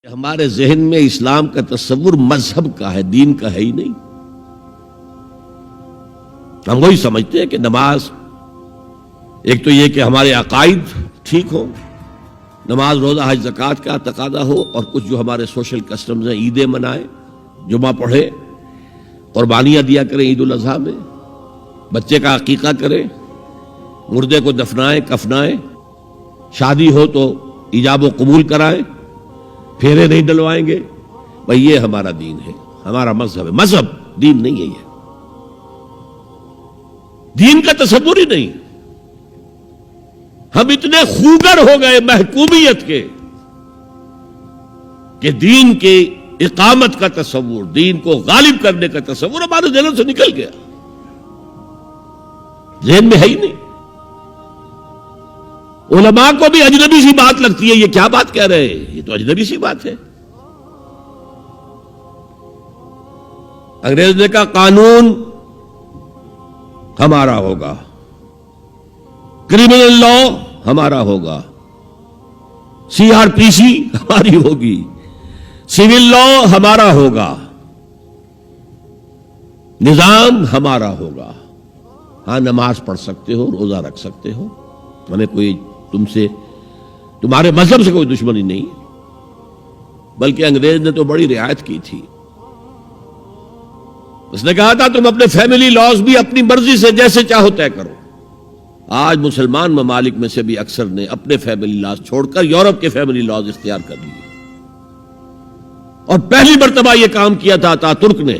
ہمارے ذہن میں اسلام کا تصور مذہب کا ہے، دین کا ہے ہی نہیں۔ ہم وہی سمجھتے ہیں کہ نماز، ایک تو یہ کہ ہمارے عقائد ٹھیک ہو، نماز روزہ حج زکوٰۃ کا تقاضا ہو، اور کچھ جو ہمارے سوشل کسٹمز ہیں، عیدیں منائے، جمعہ پڑھے، قربانیاں دیا کریں عید الاضحیٰ میں، بچے کا عقیقہ کریں، مردے کو دفنائیں کفنائیں، شادی ہو تو ایجاب و قبول کرائیں، پھیرے نہیں ڈلوائیں گے۔ بھئی یہ ہمارا دین ہے، ہمارا مذہب ہے۔ مذہب دین نہیں ہے، یہ دین کا تصور ہی نہیں۔ ہم اتنے خوگر ہو گئے محکومیت کے کہ دین کے اقامت کا تصور، دین کو غالب کرنے کا تصور ہمارے ذہنوں سے نکل گیا، ذہن میں ہے ہی نہیں۔ علماء کو بھی اجنبی سی بات لگتی ہے، یہ کیا بات کہہ رہے ہیں، یہ تو اجنبی سی بات ہے۔ انگریز نے کہا قانون ہمارا ہوگا، کرمنل لا ہمارا ہوگا، سی آر پی سی ہماری ہوگی، سول لا ہمارا ہوگا، نظام ہمارا ہوگا۔ ہاں نماز پڑھ سکتے ہو، روزہ رکھ سکتے ہو، ہمیں کوئی تم سے، تمہارے مذہب سے کوئی دشمنی نہیں، بلکہ انگریز نے تو بڑی رعایت کی تھی۔ اس نے کہا تھا تم اپنے فیملی لاز بھی اپنی مرضی سے جیسے چاہو طے کرو۔ آج مسلمان ممالک میں سے بھی اکثر نے اپنے فیملی لاز چھوڑ کر یورپ کے فیملی لاز اختیار کر لیے، اور پہلی مرتبہ یہ کام کیا تھا ترک نے،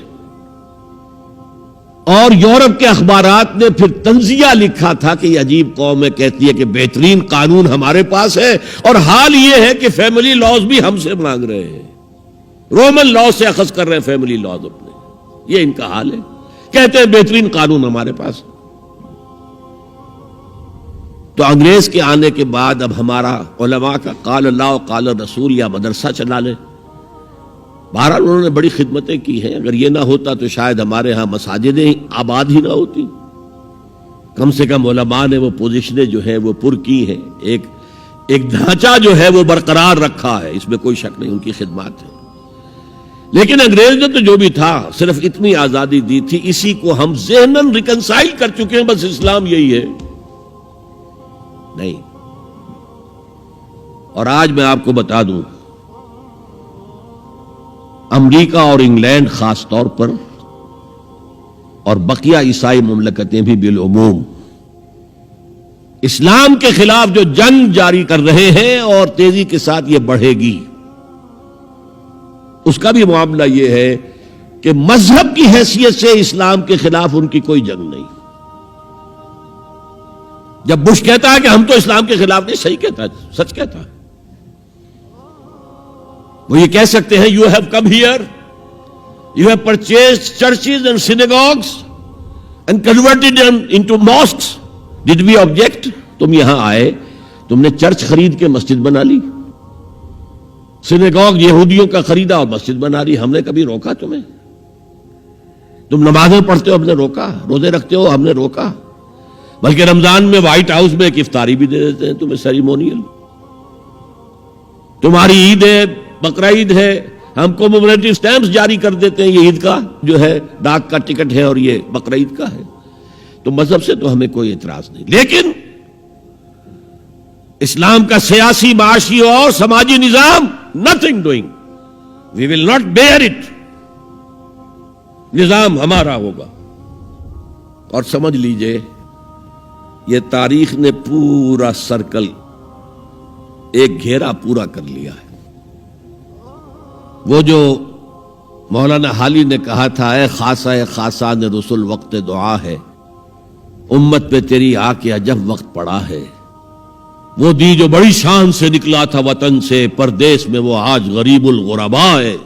اور یورپ کے اخبارات نے پھر تنزیہ لکھا تھا کہ یہ عجیب قوم ہے، کہتی ہے کہ بہترین قانون ہمارے پاس ہے، اور حال یہ ہے کہ فیملی لاز بھی ہم سے مانگ رہے ہیں، رومن لاز سے اخذ کر رہے ہیں فیملی لاز اپنے۔ یہ ان کا حال ہے، کہتے ہیں بہترین قانون ہمارے پاس۔ تو انگریز کے آنے کے بعد اب ہمارا علماء کا قال اللہ و قال رسول یا مدرسہ چلا لے۔ بہرحال انہوں نے بڑی خدمتیں کی ہیں، اگر یہ نہ ہوتا تو شاید ہمارے ہاں مساجدیں آباد ہی نہ ہوتی۔ کم سے کم علماء نے وہ پوزیشنیں جو ہیں وہ پر کی ہیں، ایک ڈھانچہ جو ہے وہ برقرار رکھا ہے، اس میں کوئی شک نہیں، ان کی خدمات ہے۔ لیکن انگریز نے تو جو بھی تھا صرف اتنی آزادی دی تھی، اسی کو ہم ذہناً ریکنسائل کر چکے ہیں، بس اسلام یہی ہے نہیں۔ اور آج میں آپ کو بتا دوں، امریکہ اور انگلینڈ خاص طور پر، اور بقیہ عیسائی مملکتیں بھی بالعموم، اسلام کے خلاف جو جنگ جاری کر رہے ہیں، اور تیزی کے ساتھ یہ بڑھے گی، اس کا بھی معاملہ یہ ہے کہ مذہب کی حیثیت سے اسلام کے خلاف ان کی کوئی جنگ نہیں۔ جب بش کہتا ہے کہ ہم تو اسلام کے خلاف نہیں، صحیح کہتا ہے، سچ کہتا ہے۔ وہ یہ کہہ سکتے ہیں you have come here, you have purchased churches and synagogues and converted into mosques, did we object? تم یہاں آئے، تم نے چرچ خرید کے مسجد بنا لی، سینیگوگ یہودیوں کا خریدا اور مسجد بنا لی، ہم نے کبھی روکا تمہیں؟ تم نمازیں پڑھتے ہو، ہم نے روکا؟ روزے رکھتے ہو، ہم نے روکا؟ بلکہ رمضان میں وائٹ ہاؤس میں ایک افطاری بھی دے دیتے ہیں تمہیں، سیریمونیل۔ تمہاری عید ہے، بقرہ عید ہے، ہم کو کمیموریٹو سٹیمپس جاری کر دیتے ہیں، یہ عید کا جو ہے ڈاک کا ٹکٹ ہے اور یہ بقرہ عید کا ہے۔ تو مذہب سے تو ہمیں کوئی اعتراض نہیں، لیکن اسلام کا سیاسی، معاشی اور سماجی نظام nothing doing, we will not bear it، نظام ہمارا ہوگا۔ اور سمجھ لیجئے یہ تاریخ نے پورا سرکل، ایک گھیرا پورا کر لیا ہے۔ وہ جو مولانا حالی نے کہا تھا، اے خاصہ خاصان رسول وقت دعا ہے، امت پہ تیری آ کے عجب وقت پڑا ہے، وہ دی جو بڑی شان سے نکلا تھا وطن سے، پردیس میں وہ آج غریب الغرباء ہے۔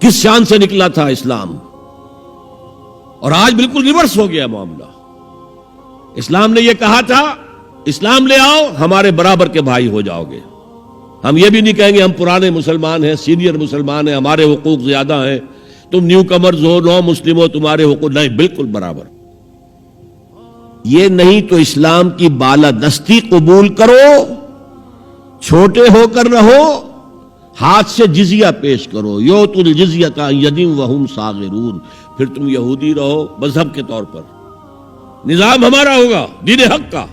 کس شان سے نکلا تھا اسلام، اور آج بالکل ریورس ہو گیا معاملہ۔ اسلام نے یہ کہا تھا اسلام لے آؤ، ہمارے برابر کے بھائی ہو جاؤ گے۔ ہم یہ بھی نہیں کہیں گے ہم پرانے مسلمان ہیں، سینئر مسلمان ہیں، ہمارے حقوق زیادہ ہیں، تم نیو کمرز ہو، نو مسلم ہو، تمہارے حقوق نہیں، بالکل برابر۔ یہ نہیں تو اسلام کی بالادستی قبول کرو، چھوٹے ہو کر رہو، ہاتھ سے جزیہ پیش کرو، یؤتوا الجزیۃ عن ید وہم صاغرون، پھر تم یہودی رہو مذہب کے طور پر، نظام ہمارا ہوگا دین حق کا،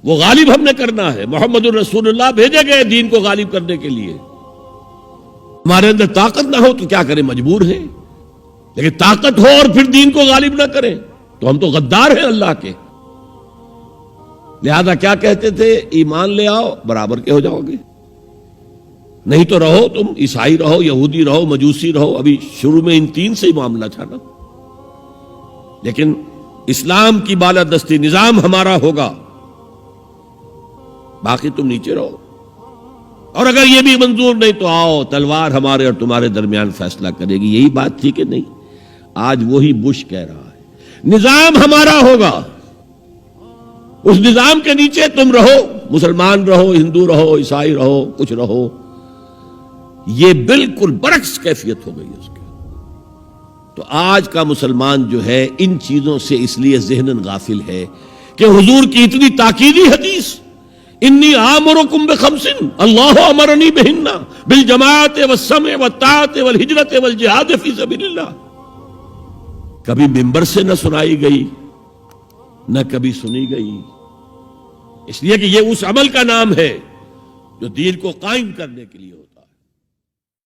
وہ غالب ہم نے کرنا ہے، محمد الرسول اللہ بھیجے گئے دین کو غالب کرنے کے لیے، ہمارے اندر طاقت نہ ہو تو کیا کریں، مجبور ہیں، لیکن طاقت ہو اور پھر دین کو غالب نہ کریں تو ہم تو غدار ہیں اللہ کے۔ لہذا کیا کہتے تھے، ایمان لے آؤ برابر کے ہو جاؤ گے، نہیں تو رہو تم عیسائی رہو، یہودی رہو، مجوسی رہو، ابھی شروع میں ان تین سے ہی معاملہ تھا نا، لیکن اسلام کی بالادستی نظام ہمارا ہوگا، باقی تم نیچے رہو، اور اگر یہ بھی منظور نہیں تو آؤ تلوار ہمارے اور تمہارے درمیان فیصلہ کرے گی۔ یہی بات تھی کہ نہیں؟ آج وہی بش کہہ رہا ہے نظام ہمارا ہوگا، اس نظام کے نیچے تم رہو، مسلمان رہو، ہندو رہو، عیسائی رہو، کچھ رہو۔ یہ بالکل برعکس کیفیت ہو گئی اس کی۔ تو آج کا مسلمان جو ہے ان چیزوں سے اس لیے ذہناً غافل ہے کہ حضور کی اتنی تاکیدی حدیث، انی آمرکم بخمس اللہ امرنی بہن بالجماعت والسمع والطاعت والہجرت والجہاد فی سبیل اللہ، کبھی ممبر سے نہ سنائی گئی نہ کبھی سنی گئی، اس لیے کہ یہ اس عمل کا نام ہے جو دین کو قائم کرنے کے لیے ہوتا ہے۔